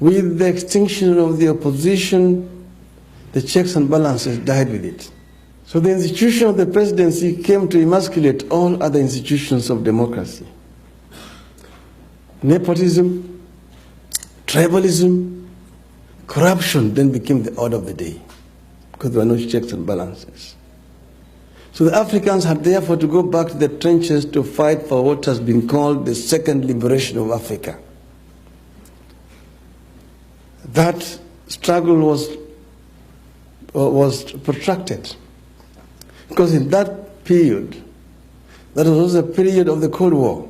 With the extinction of the opposition, the checks and balances died with it. So the institution of the presidency came to emasculate all other institutions of democracy. Nepotism, tribalism, corruption then became the order of the day because there were no checks and balances. So the Africans had therefore to go back to the trenches to fight for what has been called the second liberation of Africa. That struggle was protracted because in that period, that was a period of the Cold War.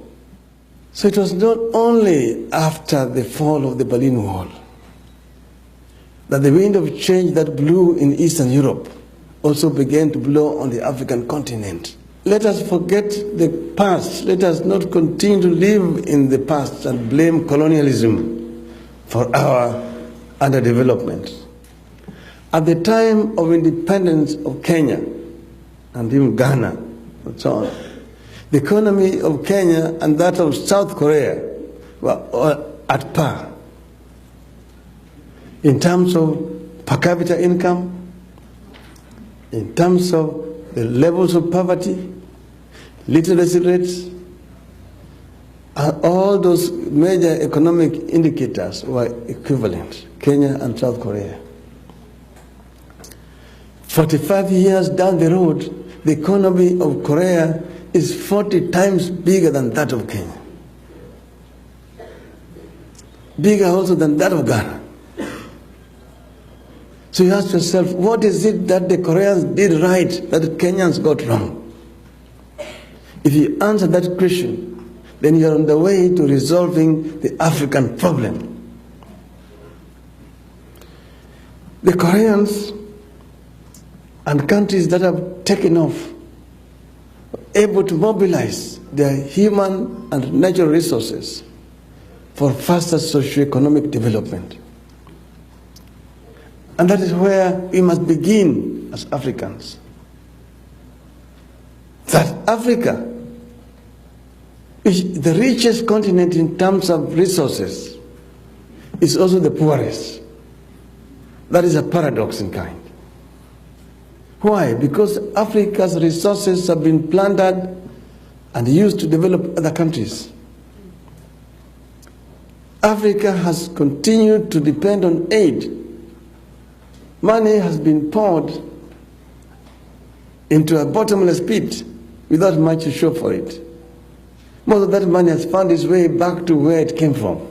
So it was not only after the fall of the Berlin Wall that the wind of change that blew in Eastern Europe also began to blow on the African continent. Let us forget the past. Let us not continue to live in the past and blame colonialism for our underdevelopment. At the time of independence of Kenya and even Ghana and so on, the economy of Kenya and that of South Korea were at par in terms of per capita income, in terms of the levels of poverty, literacy rates, and all those major economic indicators were equivalent, Kenya and South Korea. 45 years down the road, the economy of Korea is 40 times bigger than that of Kenya. Bigger also than that of Ghana. So you ask yourself, what is it that the Koreans did right that the Kenyans got wrong? If you answer that question, then you're on the way to resolving the African problem. The Koreans and countries that have taken off are able to mobilize their human and natural resources for faster socio-economic development. And that is where we must begin as Africans. That Africa is the richest continent in terms of resources, is also the poorest. That is a paradox in kind. Why? Because Africa's resources have been plundered and used to develop other countries. Africa has continued to depend on aid. Money has been poured into a bottomless pit without much to show for it. Most of that money has found its way back to where it came from.